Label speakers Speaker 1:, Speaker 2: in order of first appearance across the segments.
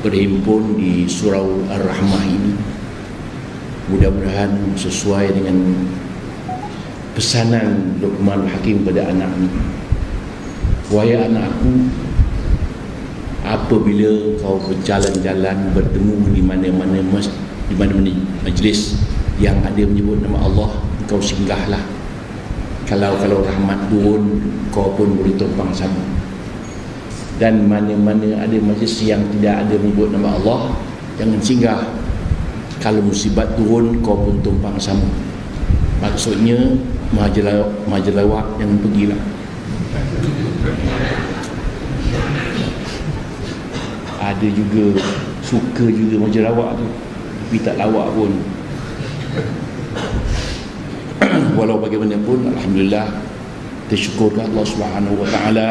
Speaker 1: berhimpun di surau Ar-Rahmah ini. Mudah-mudahan sesuai dengan pesanan Luqmanul Hakim pada anaknya. Wahai anakku, apabila kau berjalan-jalan bertemu di mana-mana majlis yang ada menyebut nama Allah, kau singgahlah. Kalau rahmat turun, kau pun boleh tumpang sama. Dan mana-mana ada majlis yang tidak ada menyebut nama Allah, jangan singgah. Kalau musibat turun, kau pun tumpang sama. Maksudnya majalawak jangan pergilah. Ada juga suka juga majalawak tu, tapi tak lawak pun. Walau bagaimanapun, alhamdulillah, kita syukur ke Allah Subhanahu wa taala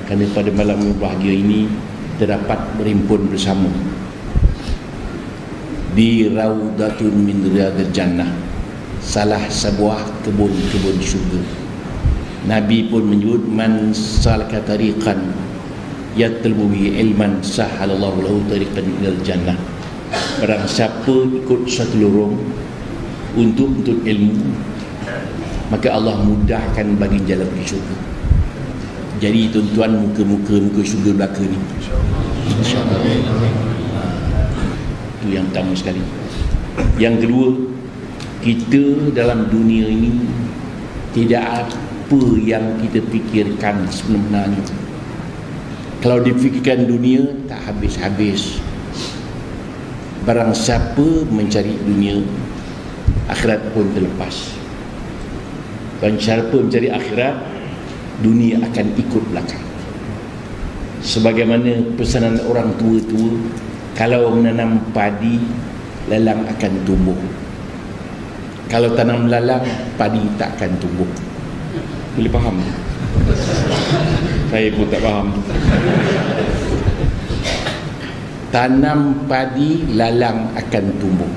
Speaker 1: kerana pada malam yang bahagia ini kita dapat berhimpun bersama di Raudatun min Riyadil Jannah, salah sebuah kebun-kebun syurga. Nabi pun menyebut, man salaka tariqan yatlubu bihi ilman sahalallahu lahu tariqan ilal jannah. Barang siapa ikut satu lorong untuk ilmu, maka Allah mudahkan bagi jalan pergi syurga. Jadi tuan-tuan, muka syurga belaka ni, InsyaAllah. Itu yang pertama sekali. Yang kedua, kita dalam dunia ini tidak apa yang kita fikirkan sebenarnya. Kalau difikirkan dunia, tak habis-habis. Barang siapa mencari dunia, akhirat pun terlepas. Dan siapa mencari akhirat, dunia akan ikut belakang. Sebagaimana pesanan orang tua-tua, kalau menanam padi, lalang akan tumbuh. Kalau tanam lalang, padi tak akan tumbuh. Boleh faham? Saya pun tak faham. Tanam padi, lalang akan tumbuh.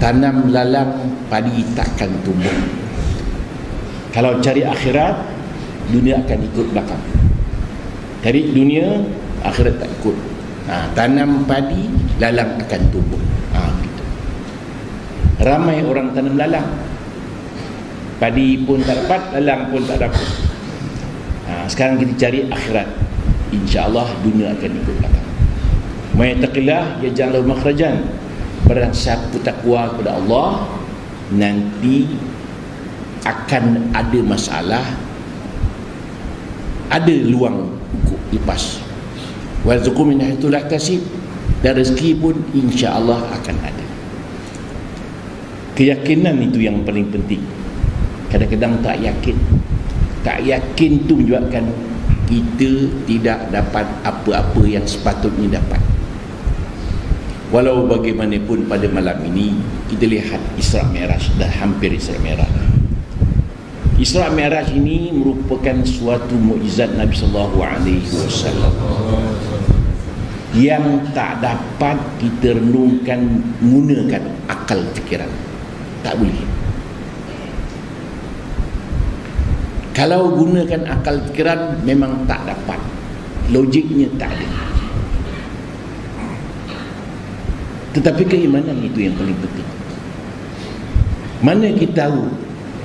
Speaker 1: Tanam lalang, padi tak akan tumbuh. Kalau cari akhirat, dunia akan ikut belakang. Cari dunia, akhirat tak ikut. Tanam padi, lalang akan tumbuh. Gitu. Ramai orang tanam lalang, padi pun tak dapat, lalang pun tak dapat. Sekarang kita cari akhirat, InsyaAllah dunia akan ikut belakang. Mayattaqillah yaj'al lahu makhrajan. Barang siapa takwa kepada Allah, nanti akan ada masalah, ada luang untuk lepas. Warzuqhu min haitsu la yahtasib, dan rezeki pun insya-Allah akan ada. Keyakinan itu yang paling penting. Kadang-kadang tak yakin tu menyebabkan kita tidak dapat apa-apa yang sepatutnya dapat. Walau bagaimanapun pada malam ini kita lihat Isra Mi'raj, dah hampir Isra Mi'raj. Isra Mi'raj ini merupakan suatu mukjizat Nabi sallallahu alaihi wasallam yang tak dapat kita renungkan menggunakan akal fikiran. Tak boleh. Kalau gunakan akal fikiran memang tak dapat. Logiknya tak ada. Tetapi keimanan itu yang paling penting. Mana kita tahu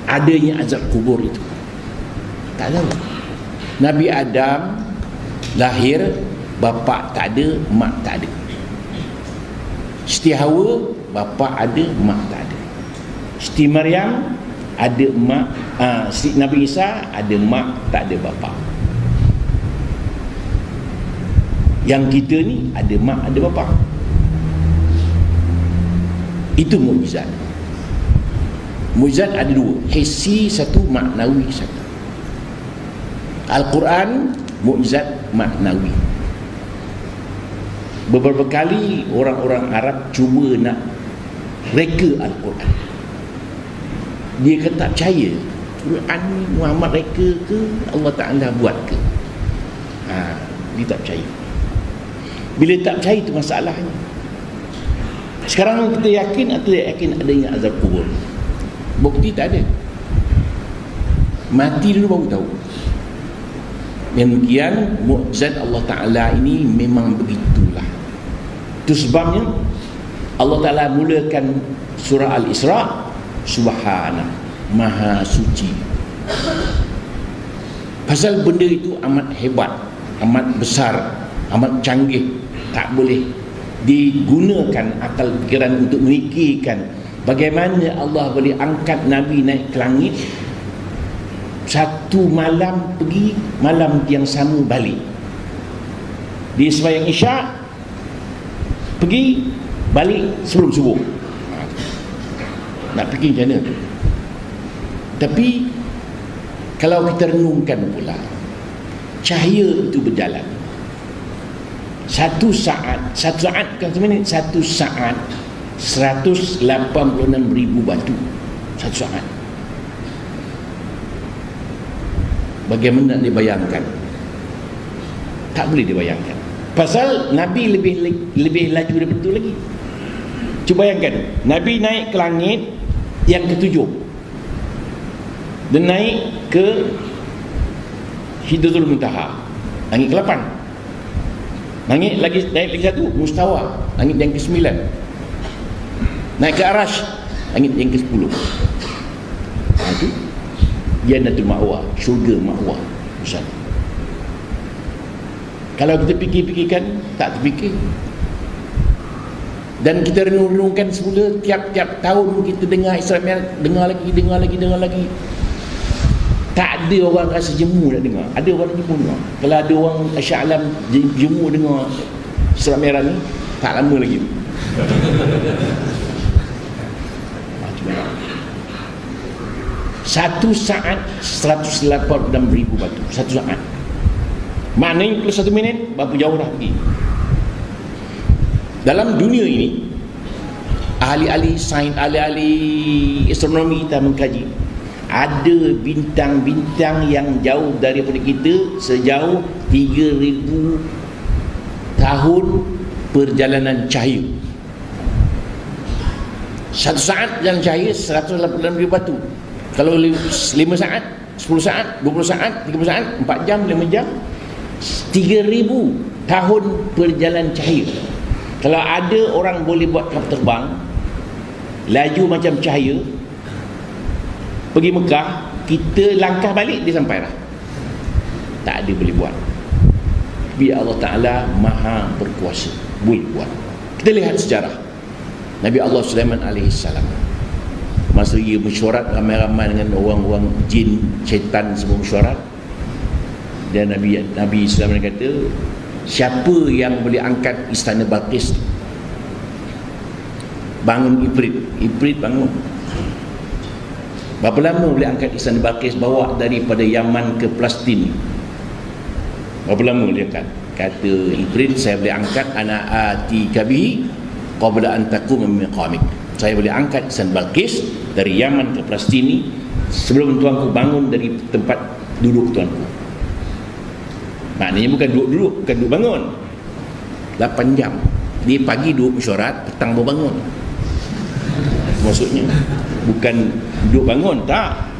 Speaker 1: adanya azab kubur itu? Tak tahu. Nabi Adam lahir, bapa tak ada, mak tak ada. Siti Hawa, bapa ada, mak tak ada. Siti Maryam ada mak, Nabi Isa ada mak, tak ada bapa. Yang kita ni ada mak, ada bapa. Itu mukjizat. Mukjizat ada dua, hissi satu, maknawi satu. Al-Quran mukjizat maknawi. Beberapa kali orang-orang Arab cuba nak reka Al-Quran. Dia kata tak percaya, Quran ni Muhammad reka ke Allah Ta'ala buat ke? Dia tak percaya. Bila tak percaya itu masalahnya. Sekarang kita yakin atau tidak yakin adanya azab kubur? Bukti tak ada. Mati dulu baru tahu. Demikian mukjizat Allah Ta'ala ini memang begitulah. Itu sebabnya Allah Ta'ala mulakan surah Al-Isra, Subhana, Maha Suci. Pasal benda itu amat hebat, amat besar, amat canggih, tak boleh digunakan akal fikiran untuk memikirkan bagaimana Allah boleh angkat Nabi naik ke langit, satu malam pergi, malam yang sama balik. Dia sembahyang Isyak, pergi, balik sebelum subuh. Nak pergi macam mana tu? Tapi kalau kita renungkan pula, cahaya itu berjalan. Satu saat bukan seminit, satu saat 186,000 batu. Satu saat. Bagaimana nak dibayangkan? Tak boleh dibayangkan. Pasal Nabi lebih laju daripada itu lagi. Cuba bayangkan, Nabi naik ke langit yang ketujuh, dan naik ke Sidratul Muntaha, langit ke-8. Naik lagi satu, Mustawa, langit yang ke-9. Naik ke Arash, langit yang ke-10. Itu Jannatul Ma'wa, syurga Ma'wa. Besar. Kalau kita fikir-fikirkan, tak terfikir. Dan kita renung-renungkan semula, tiap-tiap tahun kita dengar Isra Mi'raj, dengar lagi. Tak ada orang rasa jemu nak dengar. Ada orang jemu dengar. Kalau ada orang Asy'alam jemu dengar Isra Mi'raj ni, tak lama lagi. Satu saat 186,000 batu. Satu saat. Maknanya kalau 1 minit, berapa jauh dah pergi. Dalam dunia ini, ahli-ahli sains, ahli-ahli astronomi kita mengkaji, ada bintang-bintang yang jauh daripada kita sejauh 3,000 tahun perjalanan cahaya. Satu saat jalan cahaya 186,000 batu. Kalau 5 saat, 10 saat, 20 saat, 30 saat, 4 jam, 5 jam, 3,000 tahun perjalanan cahaya. Kalau ada orang boleh buat kapal terbang laju macam cahaya pergi Mekah, kita langkah balik dia sampai dah. Tak ada boleh buat. Biar Allah Ta'ala Maha berkuasa, boleh buat. Kita lihat sejarah Nabi Allah Sulaiman alaihissalam. Masa dia mesyuarat ramai-ramai dengan orang-orang jin, syaitan semua mesyuarat, dan Nabi Sulaiman kata, siapa yang boleh angkat istana Balqis? Bangun Ifrit bangun. Berapa lama boleh angkat istana Balqis, bawa daripada Yaman ke Palestin? Berapa lama boleh angkat? Kata Ifrit, saya boleh angkat ana ati kabi qabla an taqum min maqamik. Saya boleh angkat istana Balqis dari Yaman ke Palestin ni sebelum tuanku bangun dari tempat duduk tuanku. Maknanya bukan duduk bangun 8 jam. Dia pagi duduk mesyuarat, petang baru bangun. Maksudnya bukan duduk bangun, tak.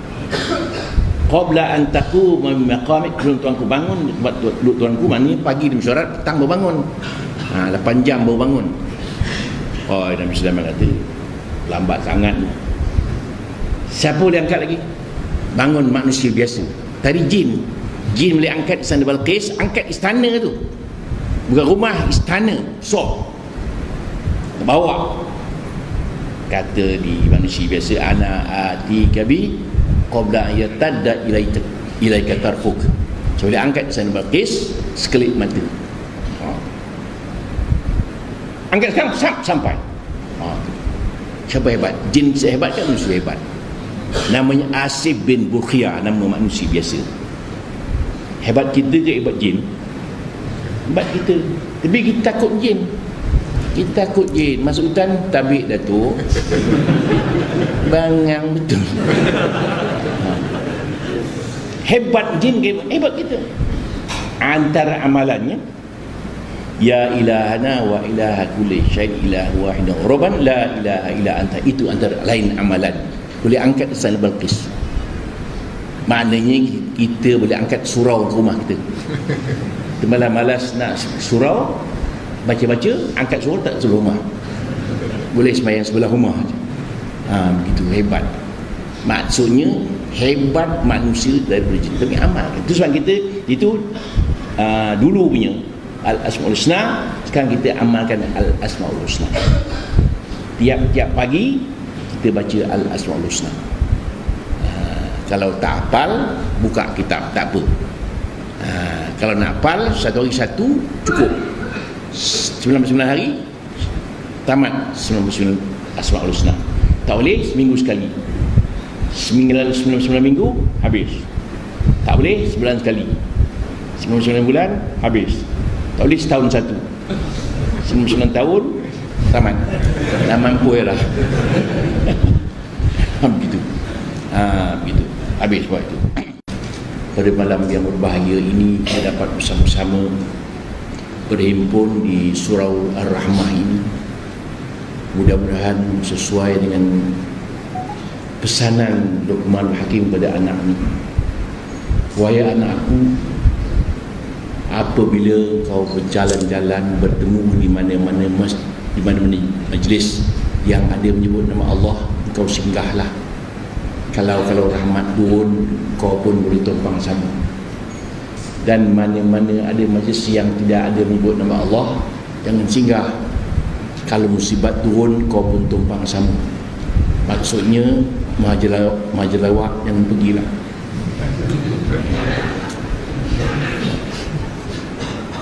Speaker 1: Qabla an taqum min maqamik, sebelum tuanku bangun tempat duduk tuanku. Maknanya pagi dia mesyuarat, petang baru bangun. 8 jam baru bangun. Oh, Nabi Sulaiman kata, lambat sangat. Siapa boleh angkat lagi? Bangun manusia biasa. Tadi jin boleh angkat istana Balqis, angkat istana tu, bukan rumah, istana, bawa. Kata di manusia biasa, ana atika bi qabla yatadda ilaika tarfuk. So boleh angkat istana Balqis sekelip mata. Angkat sekarang, sampai. Siapa hebat? Jin sehebat kan manusia hebat. Namanya Asif bin Bukhia, nama manusia biasa. Hebat kita je hebat jin. Hebat kita. Tapi kita takut jin. Kita takut jin. Masuk hutan, tabik Datuk. Bangang betul. Hebat jin, hebat kita. Antara amalannya, ya ilahana wa ilaha kulli syai' ilahu wahidun rabban la ilaha illa anta. Itu antara lain amalan. Boleh angkat istana Balqis. Maknanya kita boleh angkat surau ke rumah kita. Kita malas nak surau, baca-baca, angkat suara tak sebelah rumah, boleh sembahyang sebelah rumah je. Begitu hebat. Maksudnya hebat manusia daripada jin, tapi amal. Itu sebab kita itu dulu punya Al-Asmaul Husna, sekarang kita amalkan Al-Asmaul Husna. Tiap-tiap pagi kita baca Al-Asmaul Husna. Kalau tak hafal, buka kitab, tak apa. Kalau nak hafal, satu hari satu cukup. 99 hari tamat 99 Asmaul Husna. Tak boleh seminggu sekali. 99 minggu habis. Tak boleh sebulan sekali. 99 bulan habis. Tak boleh setahun satu. 99 tahun tamat. Dah mampu lah. Begitu. Begitu. Habis buat itu. Pada malam yang berbahagia ini, kita dapat bersama-sama berhimpun di surau Ar-Rahmah ini. Mudah-mudahan sesuai dengan pesanan Luqmanul Hakim pada anak ini. Wahai anakku, apabila kau berjalan-jalan, bertemu di mana-mana majlis yang ada menyebut nama Allah, kau singgahlah. Kalau rahmat turun, kau pun boleh tumpang sama. Dan mana-mana ada majlis yang tidak ada menyebut nama Allah, jangan singgah. Kalau musibat turun, kau pun tumpang sama. Maksudnya majalawak yang pergilah.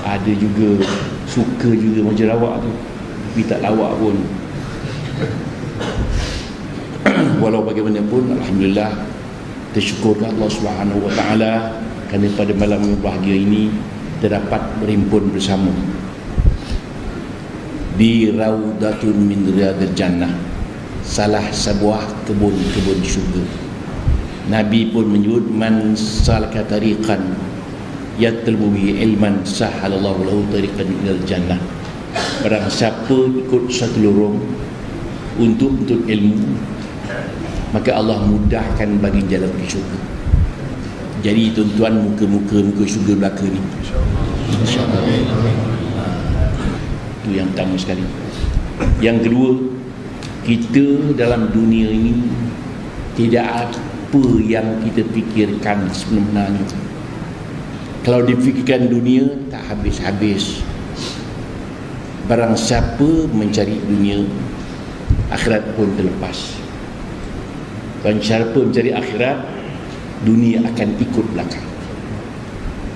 Speaker 1: Ada juga suka juga majalawak tu, tapi tak lawak pun. Walau bagaimanapun, alhamdulillah, tersyukur ke Allah Subhanahu wa taala kerana pada malam yang bahagia ini terdapat berhimpun bersama di Raudatun min Riyadil Jannah, salah sebuah kebun-kebun syurga. Nabi pun menyebut, man salaka tariqan yatlubu bihi ilman sahalallahu lahu tariqan ilal jannah. Barang siapa ikut satu lorong untuk ilmu, maka Allah mudahkan bagi jalan ke syurga. Jadi tuan-tuan, muka syurga belaka ni, InsyaAllah. Itu yang pertama sekali. Yang kedua, kita dalam dunia ini tidak apa yang kita fikirkan sebenarnya. Kalau difikirkan dunia, tak habis-habis. Barang siapa mencari dunia, akhirat pun terlepas. Dan siapa mencari akhirat, dunia akan ikut belakang.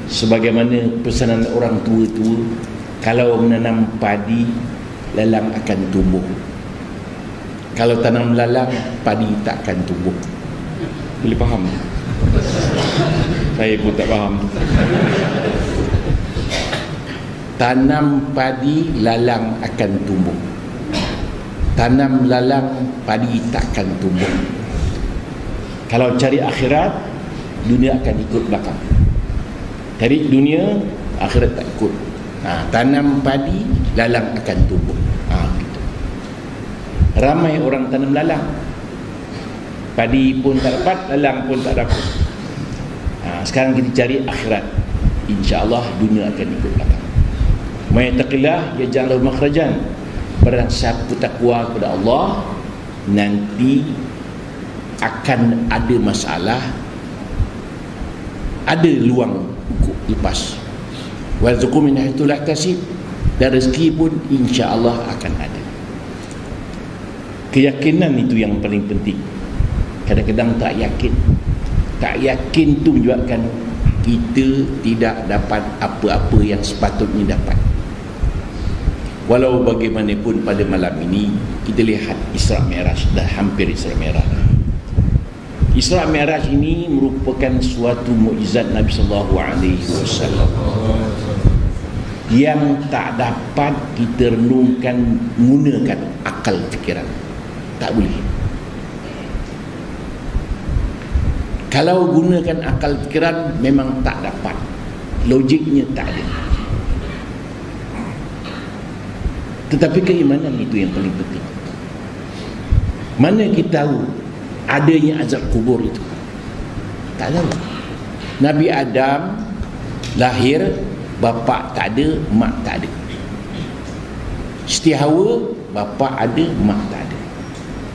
Speaker 1: Sebagaimana pesanan orang tua-tua, kalau menanam padi, lalang akan tumbuh. Kalau tanam lalang, padi tak akan tumbuh. Boleh faham? Saya pun tak faham. Tanam padi, lalang akan tumbuh. Tanam lalang, padi tak akan tumbuh. Kalau cari akhirat, dunia akan ikut belakang. Cari dunia, akhirat tak ikut. Tanam padi, lalang akan tumbuh. Gitu. Ramai orang tanam lalang, padi pun tak dapat, lalang pun tak dapat. Sekarang kita cari akhirat, InsyaAllah dunia akan ikut belakang. May taqillah yaj'al lahu makhrajan. Barang siapa takwa kepada Allah, nanti akan ada masalah, ada luang untuk lepas. Warzuqhu min haitsu la yahtasib, dan rezeki pun insya-Allah akan ada. Keyakinan itu yang paling penting. Kadang-kadang tak yakin tu menyebabkan kita tidak dapat apa-apa yang sepatutnya dapat. Walau bagaimanapun, pada malam ini kita lihat Isra Mi'raj, dah hampir Isra Mi'raj. Isra Mi'raj ini merupakan suatu mukjizat Nabi sallallahu alaihi wasallam yang tak dapat kita renungkan menggunakan akal fikiran. Tak boleh. Kalau gunakan akal fikiran, memang tak dapat. Logiknya tak ada. Tetapi keimanan itu yang paling penting. Mana kita tahu adanya azab kubur itu? Tak tahu. Nabi Adam lahir, bapa tak ada, mak tak ada. Siti Hawa bapa ada, mak tak ada.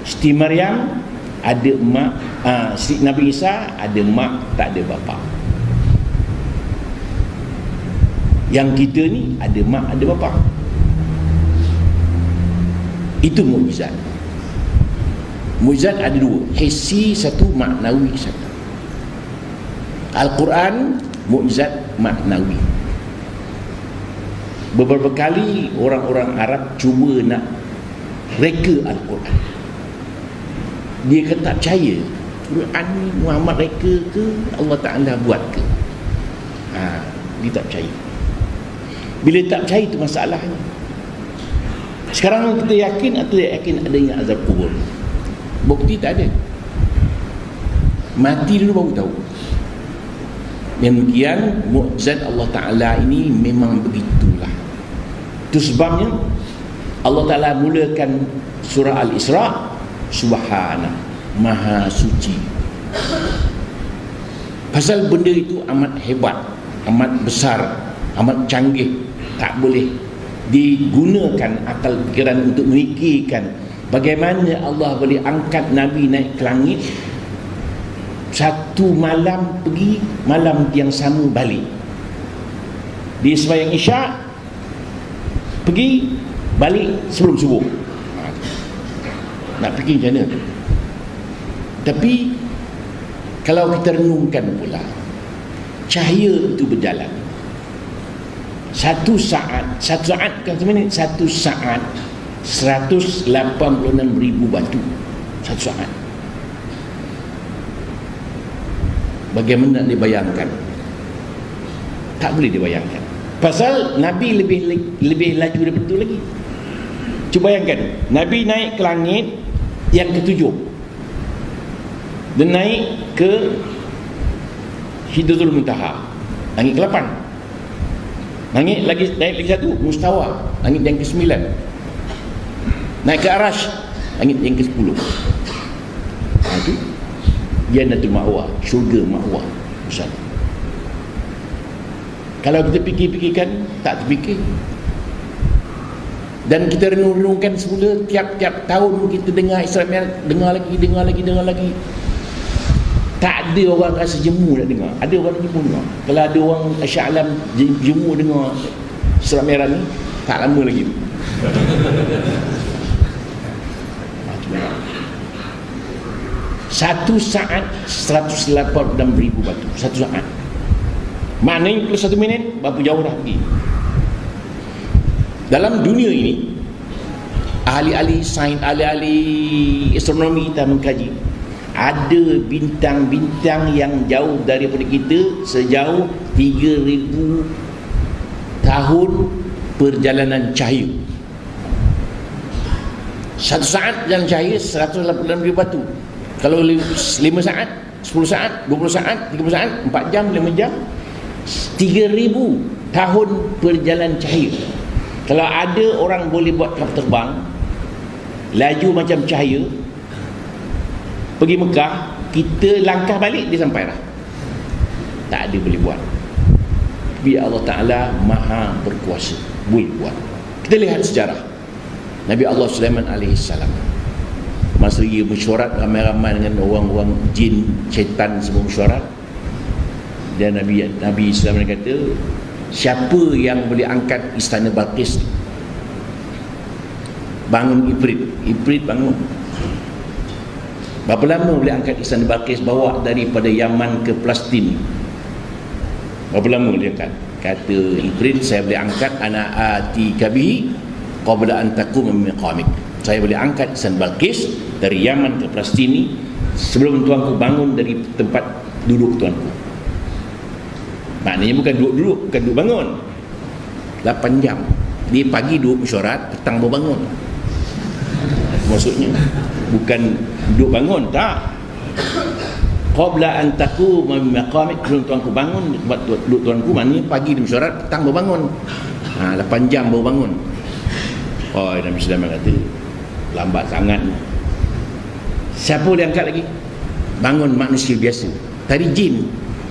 Speaker 1: Siti Maryam ada mak, Siti Nabi Isa ada mak, tak ada bapa. Yang kita ni ada mak, ada bapa. Itu mukjizat. Mukjizat ada dua, hissi satu, maknawi satu. Al-Quran mukjizat maknawi. Beberapa kali orang-orang Arab cuba nak reka Al-Quran. Dia kata tak percaya Quran ni Muhammad reka ke Allah Ta'ala buat ke. Dia tak percaya. Bila tak percaya itu masalahnya. Sekarang kita yakin atau tak yakin adanya azab kubur? Bukti tak ada. Mati dulu baru tahu. Demikian mukjizat Allah Ta'ala ini memang begitulah. Itu sebabnya Allah Ta'ala mulakan surah Al-Isra, Subhana, Maha Suci. Pasal benda itu amat hebat, amat besar, amat canggih. Tak boleh digunakan akal fikiran untuk memikirkan bagaimana Allah boleh angkat Nabi naik ke langit, satu malam pergi, malam yang sama balik. Dia sembahyang Isyak, pergi, balik sebelum subuh. Nak fikir macam mana? Tapi kalau kita renungkan pula, cahaya itu berjalan. Satu saat bukan seminit, satu saat 186,000 batu. Satu saat. Bagaimana nak dibayangkan? Tak boleh dibayangkan. Pasal Nabi lebih laju daripada itu lagi. Cuba bayangkan, Nabi naik ke langit yang ketujuh, dan naik ke Sidratul Muntaha, langit ke-8. Naik lagi satu, Mustawa, langit yang ke-9. Naik ke Arash, langit yang ke-10. Itu Jannatul Ma'wa, syurga Ma'wa besar. Kalau kita fikir-fikirkan, tak terfikir. Dan kita renung-renungkan semula, tiap-tiap tahun kita dengar Isra Mi'raj, dengar lagi. Tak ada orang rasa jemu nak dengar. Ada orang jemu dengar. Kalau ada orang Asy'alam jemu dengar Isra Mi'raj ni, tak lama lagi. Satu saat 186,000 batu. Satu saat. Maknanya kalau 1 minit, berapa jauh dah pergi. Dalam dunia ini, ahli-ahli sains, ahli-ahli astronomi kita mengkaji, ada bintang-bintang yang jauh daripada kita sejauh 3,000 tahun perjalanan cahaya. Satu saat jalan cahaya 186,000 batu. Kalau 5 saat, 10 saat, 20 saat, 30 saat, 4 jam, 5 jam, 3,000 tahun perjalanan cahaya. Kalau ada orang boleh buat kapal terbang laju macam cahaya pergi Mekah, kita langkah balik dia sampai dah. Tak ada boleh buat. Biar Allah Ta'ala Maha berkuasa, boleh buat. Kita lihat sejarah Nabi Allah Sulaiman alaihissalam. Masa dia mesyuarat ramai-ramai dengan orang-orang jin, syaitan semua mesyuarat, dan Nabi Sulaiman kata, siapa yang boleh angkat istana Balqis? Bangun Ifrit bangun. Berapa lama boleh angkat istana Balqis, bawa daripada Yaman ke Palestin? Berapa lama boleh angkat? Kata Ifrit, saya boleh angkat ana ati kabihi qabla an taqum min maqamik. Saya boleh angkat istana Balqis dari Yaman ke Palestin ni sebelum tuanku bangun dari tempat duduk tuanku. Maknanya bukan duduk, bukan duduk bangun. 8 jam. Dia pagi duduk mesyuarat, petang baru bangun. Maksudnya bukan duduk bangun, tak. Qabla an taquma min maqamik, sebelum tuanku bangun tempat duduk tuanku, maknanya pagi dia mesyuarat, petang baru bangun. 8 jam baru bangun. Oh, Nabi Sulaiman kata, lambat sangat. Siapa boleh angkat lagi? Bangun manusia biasa. Tadi jin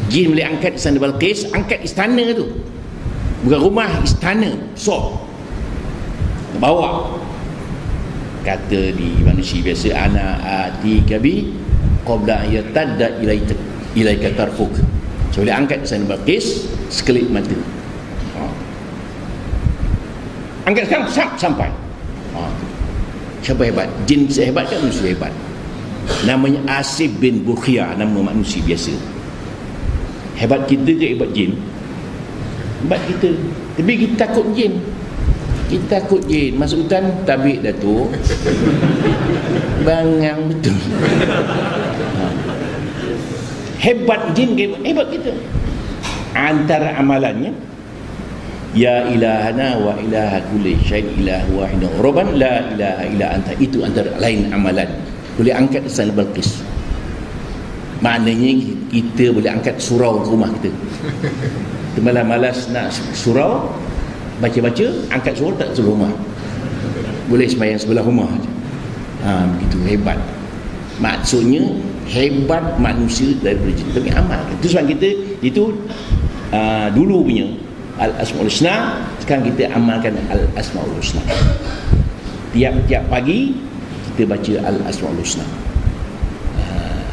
Speaker 1: boleh angkat istana Balqis, angkat istana tu, bukan rumah, istana. So terbawa. Kata di manusia biasa, ana atika bi qabla yatadda ilaika tarfuk. So boleh angkat sana Balqis sekelip mata. Angkat sekarang sampai. Siapa hebat? Jin sehebat kan manusia hebat. Namanya Asif bin Bukhia, nama manusia biasa. Hebat kita ke hebat jin? Hebat kita. Tapi kita takut jin. Kita takut jin. Masuk hutan, tabik Datuk. Bangang betul. Hebat jin ke hebat kita. Antara amalannya, ya ilahana wa ilaha kulli syai'in ilahu wahidun rabban la ilaha illa anta. Itu antara lain amalan. Boleh angkat sana Balqis. Maknanya kita boleh angkat surau ke rumah kita. Kita malas nak surau, baca-baca, angkat surau tak sebelah rumah. Boleh sembahyang sebelah rumah je. Begitu hebat. Maksudnya hebat manusia daripada jin. Tapi amal. Itu sebab kita itu dulu punya Al-Asmaul Husna, sekarang kita amalkan Al-Asmaul Husna. Tiap-tiap pagi kita baca Al-Asmaul Husna.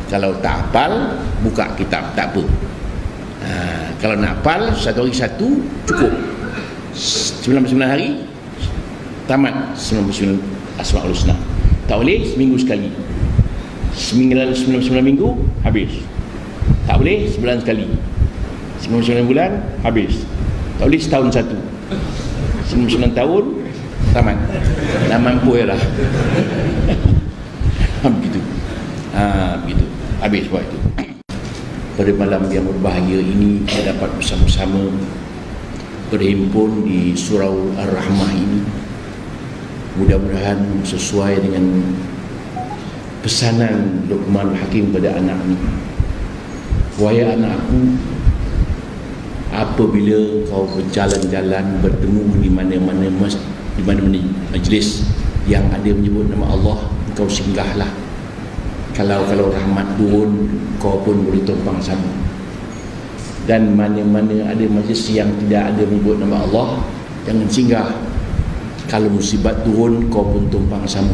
Speaker 1: Kalau tak hafal, buka kitab, tak apa. Kalau nak hafal, satu hari satu cukup. 99 hari tamat 99 Asmaul Husna. Tak boleh seminggu sekali. 99 minggu habis. Tak boleh sebulan sekali. 99 bulan habis. Tak boleh setahun satu. 99 tahun tamat. Dah mampu ya lah. Begitu. Begitu. Habis buat itu. Pada malam yang berbahagia ini, kita dapat bersama-sama berhimpun di surau Ar-Rahmah ini. Mudah-mudahan sesuai dengan pesanan Luqman Hakim pada anaknya. Wahai anakku, apabila kau berjalan-jalan, bertemu di mana-mana majlis yang ada menyebut nama Allah, kau singgahlah. Kalau rahmat turun, kau pun boleh tumpang sama. Dan mana-mana ada majlis yang tidak ada menyebut nama Allah, jangan singgah. Kalau musibat turun, kau pun tumpang sama.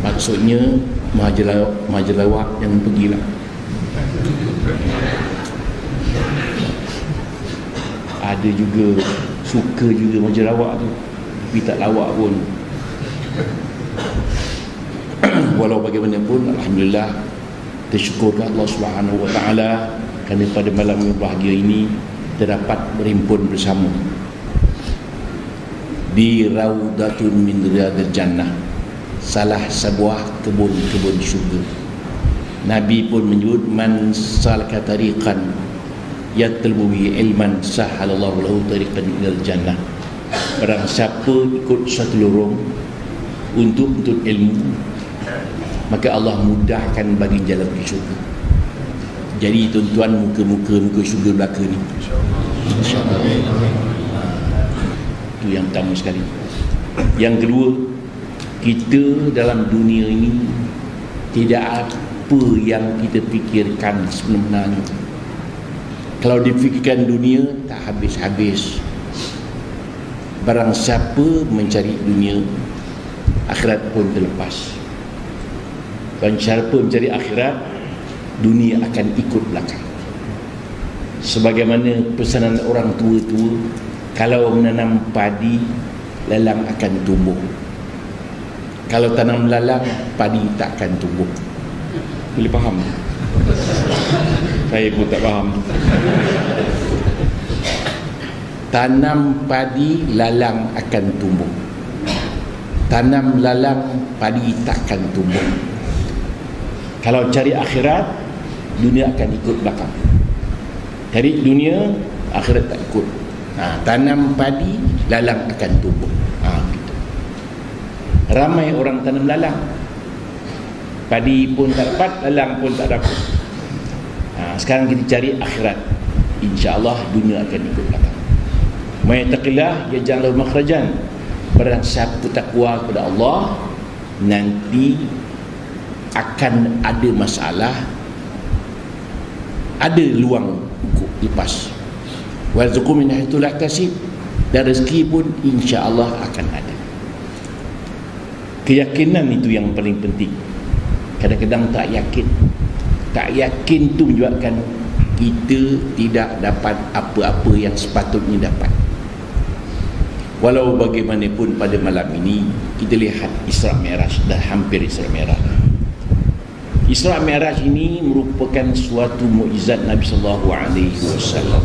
Speaker 1: Maksudnya majalawak jangan pergilah. Ada juga suka juga majalawak tu, tapi tak lawak pun. Walau bagaimanapun, alhamdulillah, tersyukur ke Allah Subhanahu wa taala kerana pada malam yang bahagia ini terdapat berhimpun bersama di Raudatun min Riyadil Jannah, salah sebuah kebun-kebun syurga. Nabi pun menyebut, man salaka tariqan yatlubu bihi ilman sahalallahu lahu tariqan ilal jannah. Barang siapa ikut satu lorong untuk ilmu, maka Allah mudahkan bagi jalan ke syurga. Jadi tuan-tuan, muka syurga belaka ni, InsyaAllah. Itu yang pertama sekali. Yang kedua, kita dalam dunia ini tidak apa yang kita fikirkan sebenarnya. Kalau difikirkan dunia, tak habis-habis. Barang siapa mencari dunia, akhirat pun terlepas. Dan siapa mencari akhirat, dunia akan ikut belakang. Sebagaimana pesanan orang tua-tua, kalau menanam padi, lalang akan tumbuh. Kalau tanam lalang, padi tak akan tumbuh. Boleh faham? Saya pun tak faham. Tanam padi, lalang akan tumbuh. Tanam lalang, padi tak akan tumbuh. Kalau cari akhirat, dunia akan ikut belakang. Cari dunia, akhirat tak ikut. Tanam padi, lalang akan tumbuh. Gitu. Ramai orang tanam lalang, padi pun tak dapat, lalang pun tak dapat. Sekarang kita cari akhirat, InsyaAllah dunia akan ikut belakang. May taqillah yaj'al lahu makhrajan. Barang siapa takwa kepada Allah, nanti akan ada masalah, ada luang untuk lepas. Warzuqhu min haitsu la tahtasib, dan rezeki pun insya-Allah akan ada. Keyakinan itu yang paling penting. Kadang-kadang tak yakin tu menyebabkan kita tidak dapat apa-apa yang sepatutnya dapat. Walau bagaimanapun pada malam ini kita lihat Isra Mi'raj, dah hampir Isra Mi'raj. Isra Mi'raj ini merupakan suatu mukjizat Nabi sallallahu alaihi wasallam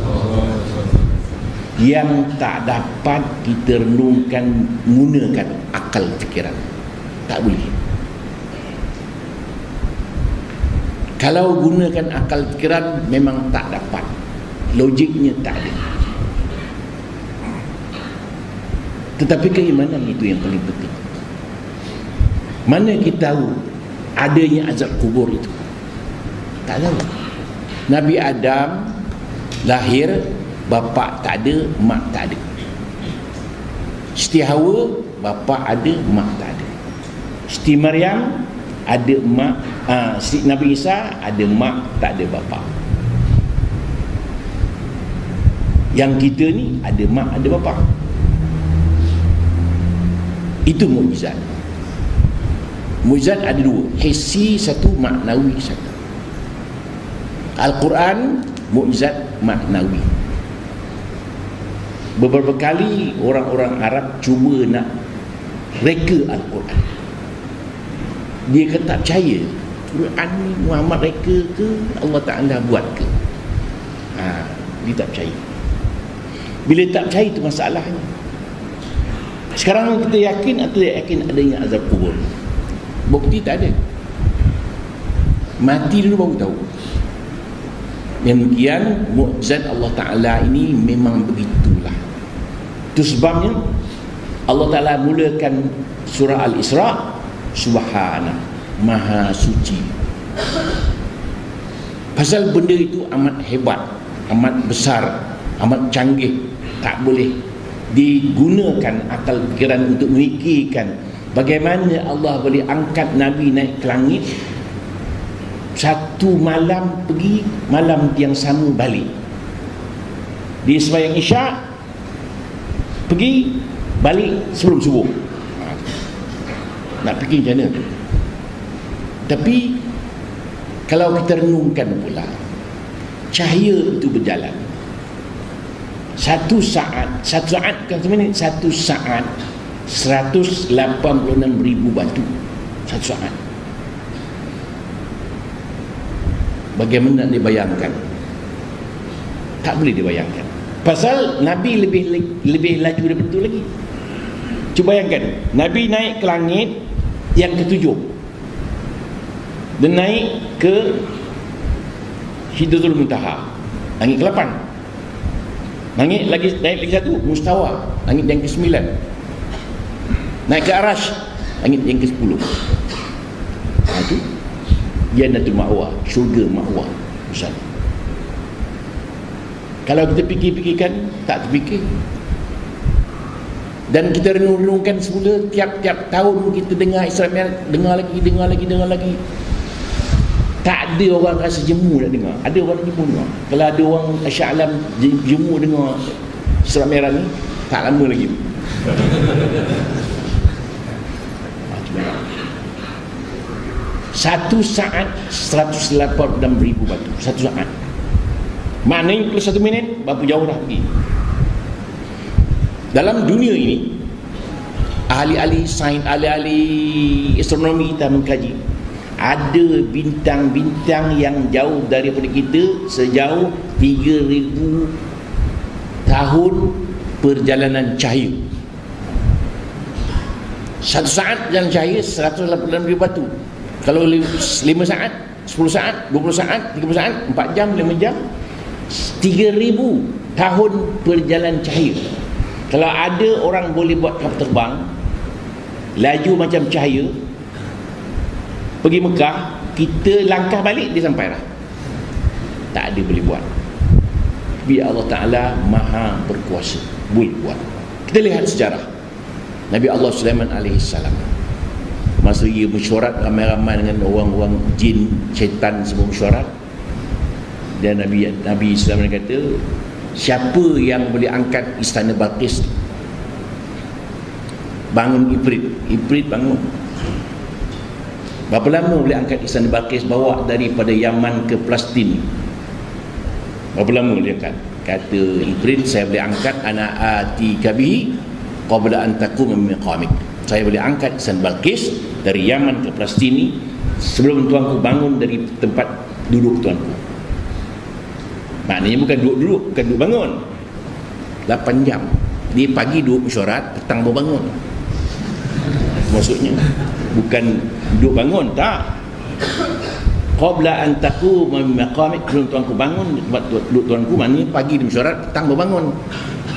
Speaker 1: yang tak dapat kita renungkan menggunakan akal fikiran. Tak boleh. Kalau gunakan akal fikiran memang tak dapat. Logiknya tak ada. Tetapi keimanan itu yang paling penting. Mana kita tahu adanya azab kubur itu? Tak tahu. Nabi Adam lahir, bapa tak ada, mak tak ada. Siti Hawa, bapa ada, mak tak ada. Siti Maryam ada mak, Nabi Isa ada mak, tak ada bapa. Yang kita ni ada mak, ada bapa. Itu mukjizat. Mukjizat ada dua, hissi satu, maknawi satu. Al-Quran mukjizat maknawi. Beberapa kali orang-orang Arab cuba nak reka Al-Quran. Dia kata tak percaya Quran ni Muhammad reka ke Allah Ta'ala buat ke. Dia tak percaya. Bila tak percaya itu masalahnya. Sekarang kita yakin atau tak yakin adanya azab kubur? Bukti tak ada. Mati dulu baru tahu. Yang demikian mukjizat Allah Ta'ala ini memang begitulah. Itu sebabnya Allah Ta'ala mulakan surah Al-Isra, Subhana, Maha Suci. Pasal benda itu amat hebat, amat besar, amat canggih. Tak boleh digunakan akal fikiran untuk memikirkan bagaimana Allah boleh angkat Nabi naik ke langit, satu malam pergi, malam yang sama balik. Dia sembahyang Isyak, pergi balik sebelum subuh. Nak fikir macam mana? Tapi kalau kita renungkan pula, cahaya itu berjalan satu saat bukan seminit, satu saat 186,000 batu satu saat. Bagaimana nak dibayangkan? Tak boleh dibayangkan. Pasal Nabi lebih laju daripada itu lagi. Cuba bayangkan, Nabi naik ke langit yang ketujuh dan naik ke Sidratul Muntaha, langit ke-8. Naik lagi satu, Mustawa, langit yang ke-9. Naik ke Arash, langit yang ke-10. Itu Jannatul Ma'wa, syurga Ma'wa besar. Kalau kita fikir-fikirkan, tak terfikir. Dan kita renung-renungkan semula, tiap-tiap tahun kita dengar Isra Mi'raj, dengar lagi. Tak ada orang rasa jemu nak dengar. Ada orang jemu dengar. Kalau ada orang Asy'alam jemu dengar Isra Mi'raj ni, tak lama lagi. Satu saat 186,000 batu. Satu saat. Maknanya kalau 1 minit, berapa jauh dah pergi. Dalam dunia ini, ahli-ahli sains, ahli-ahli astronomi kita mengkaji, ada bintang-bintang yang jauh daripada kita sejauh 3,000 tahun perjalanan cahaya. Satu saat jalan cahaya 186,000 batu. Kalau 5 saat, 10 saat, 20 saat, 30 saat, 4 jam, 5 jam, 3,000 tahun perjalanan cahaya. Kalau ada orang boleh buat kapal terbang laju macam cahaya pergi Mekah, kita langkah balik dia sampai dah. Tak ada boleh buat. Biar Allah Ta'ala maha berkuasa, boleh buat. Kita lihat sejarah Nabi Allah Sulaiman alaihissalam. Masa ia mesyuarat ramai-ramai dengan orang-orang jin, syaitan semua mesyuarat, dan Nabi Sulaiman kata, siapa yang boleh angkat istana Balqis? Bangun Ifrit bangun. Berapa lama boleh angkat Istana Balqis bawa daripada Yaman ke Palestin? Berapa lama boleh angkat? Kata Ibrit, saya boleh angkat ana atika bihi qabla an taqum min maqamik. Saya boleh angkat Istana Balqis dari Yaman ke Palestin ni sebelum tuanku bangun dari tempat duduk tuanku. Maknanya bukan duduk-duduk, bukan duduk bangun. 8 jam. Dia pagi duduk mesyuarat, petang baru bangun. Maksudnya bukan duduk bangun, tak. Qabla an taqum min maqamik, sebelum tuanku bangun tempat duduk tuanku, maknanya pagi di mesyuarat, petang baru bangun.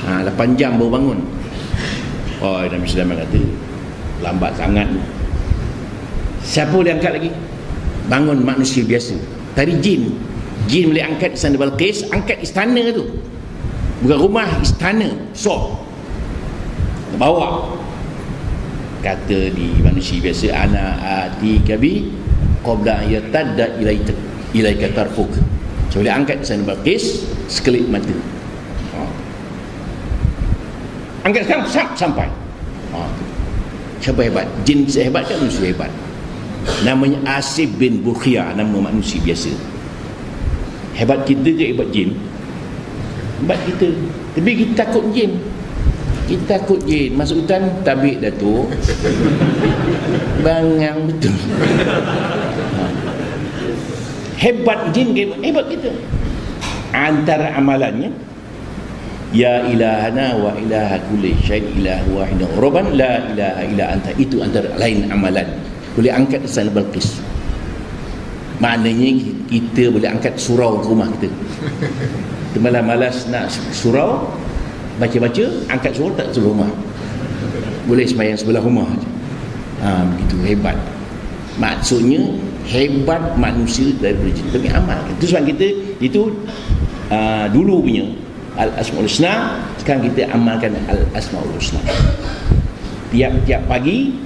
Speaker 1: 8 jam baru bangun. Oh, Nabi Sulaiman kata lambat sangat. Siapa boleh angkat lagi? Bangun manusia biasa. Tadi jin boleh angkat Istana Balqis, angkat istana tu, bukan rumah, istana, bawa. Kata di manusia biasa, ana atika bi qabla yatadda ilaika tarfuk. Saya boleh angkat Istana Balqis sekelip mata. Angkat sekarang sampai. Siapa hebat? Jin sehebat kan manusia hebat. Namanya Asif bin Burkhia, nama manusia biasa. Hebat kita ke hebat jin? Hebat kita. Tapi kita takut jin. Kita takut jin. Masuk hutan, tabik Datuk. Bangang betul. Hebat jin ke hebat kita. Antara amalannya, ya ilahana wa ilaha kulli syai'in ilahu wahidun rabban la ilaha illa anta. Itu antara lain amalan. Boleh angkat Istana Balqis. Maknanya kita boleh angkat surau ke rumah kita. Kita malas nak surau, baca-baca, angkat surau tak sebelah rumah. Boleh sembahyang sebelah rumah je. Begitu hebat. Maksudnya hebat manusia daripada jin. Tapi amal. Itu sebab kita itu dulu punya Al-Asmaul Husna, sekarang kita amalkan Al-Asmaul Husna. Tiap-tiap pagi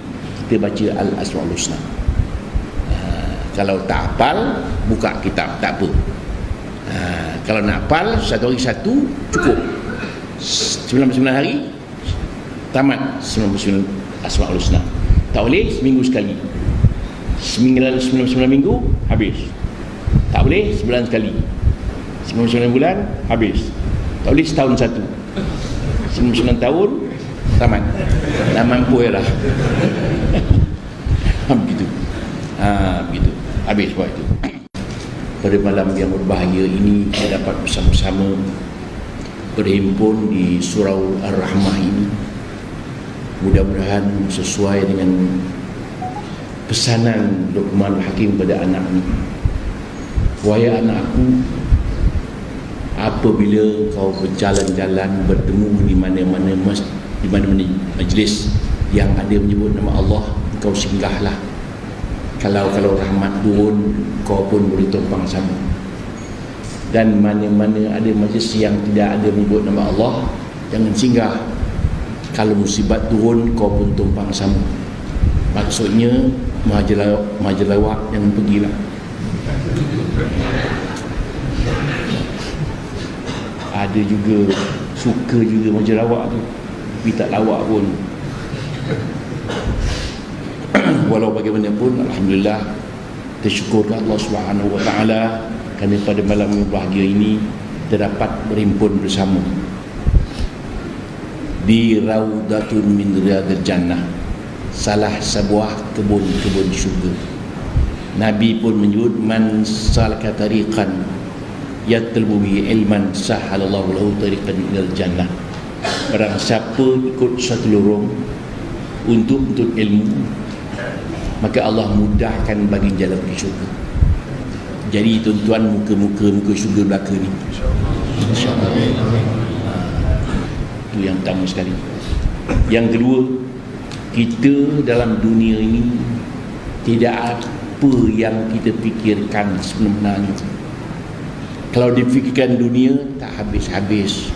Speaker 1: kita baca Al-Asmaul Husna. Kalau tak hafal, buka kitab, tak apa. Kalau nak hafal, satu hari satu cukup. 99 hari tamat 99 Asmaul Husna. Tak boleh seminggu sekali. 99 minggu habis. Tak boleh sebulan sekali. 99 bulan habis. Tak boleh setahun satu. 99 tahun tamat. Dah mampu lah. Begitu. Begitu. Habis buat itu. Pada malam yang berbahagia ini, kita dapat bersama-sama berhimpun di Surau Ar-Rahmah ini. Mudah-mudahan sesuai dengan pesanan Luqman Hakim pada anaknya. Wahai anakku, apabila kau berjalan-jalan, bertemu di mana-mana majlis yang ada menyebut nama Allah, kau singgahlah. Kalau rahmat turun, kau pun boleh tumpang sama. Dan mana-mana ada majlis yang tidak ada menyebut nama Allah, jangan singgah. Kalau musibat turun, kau pun tumpang sama. Maksudnya mahaja lawak jangan pergilah. Ada juga suka juga mahaja lawak tu, tapi tak lawak pun. Walau bagaimanapun, alhamdulillah, tersyukur ke Allah Subhanahu wa taala kerana pada malam yang bahagia ini terdapat berhimpun bersama di Raudatun min Riyadil Jannah, salah sebuah kebun-kebun syurga. Nabi pun menyebut, man salaka tariqan yatlubu bihi ilman sahalallahu lahu tariqan ilal jannah. Barang siapa ikut satu lorong untuk ilmu, maka Allah mudahkan bagi jalan ke syurga. Jadi tuan-tuan, muka syurga belaka ni, InsyaAllah. Itu yang pertama sekali. Yang kedua, kita dalam dunia ini tidak apa yang kita fikirkan sebenarnya. Kalau difikirkan dunia, tak habis-habis.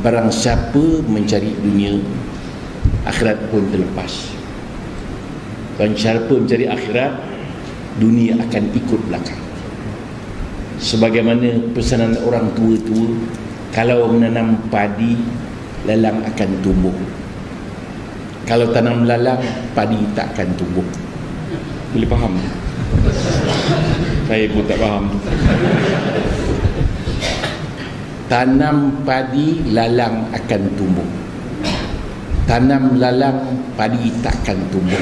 Speaker 1: Barang siapa mencari dunia, akhirat pun terlepas. Dan siapa mencari akhirat, dunia akan ikut belakang. Sebagaimana pesanan orang tua-tua, kalau menanam padi, lalang akan tumbuh. Kalau tanam lalang, padi tak akan tumbuh. Boleh faham? Saya pun tak faham. Tanam padi, lalang akan tumbuh. Tanam lalang, padi takkan tumbuh.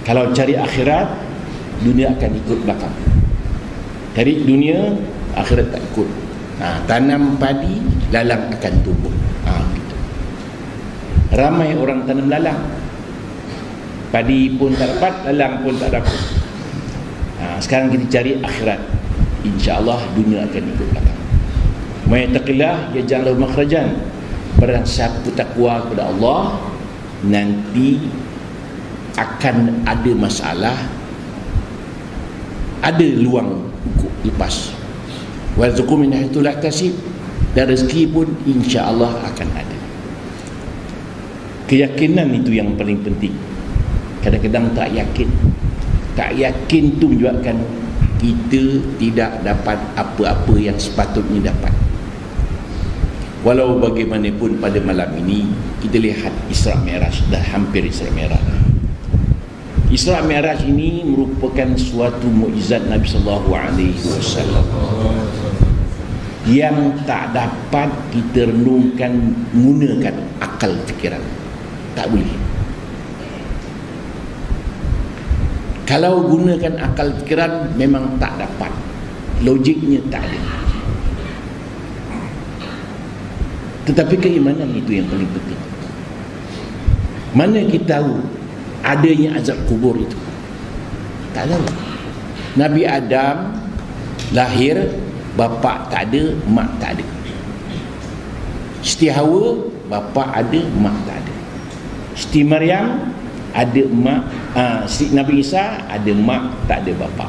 Speaker 1: Kalau cari akhirat, dunia akan ikut belakang. Cari dunia, akhirat tak ikut. Tanam padi, lalang akan tumbuh. Gitu. Ramai orang tanam lalang, padi pun tak dapat, lalang pun tak dapat. Sekarang kita cari akhirat, InsyaAllah dunia akan ikut belakang. Mayataqillah yaj'al lahu makhrajan. Barang siapa takwa kepada Allah, nanti akan ada masalah, ada luang untuk lepas. Warzuqhu min haitsu la yahtasib, dan rezeki pun insya-Allah akan ada. Keyakinan itu yang paling penting. Kadang-kadang tak yakin tu menyebabkan kita tidak dapat apa-apa yang sepatutnya dapat. Walau bagaimanapun pada malam ini kita lihat Isra Mi'raj, dah hampir Isra Mi'raj. Isra Mi'raj ini merupakan suatu mukjizat Nabi sallallahu alaihi wasallam yang tak dapat kita renungkan menggunakan akal fikiran. Tak boleh. Kalau gunakan akal fikiran memang tak dapat. Logiknya tak ada. Tetapi keimanan itu yang paling penting. Mana kita tahu adanya azab kubur itu? Tak tahu. Nabi Adam lahir, bapa tak ada, mak tak ada. Siti Hawa, bapa ada, mak tak ada. Siti Maryam ada mak, Nabi Isa ada mak, tak ada bapa.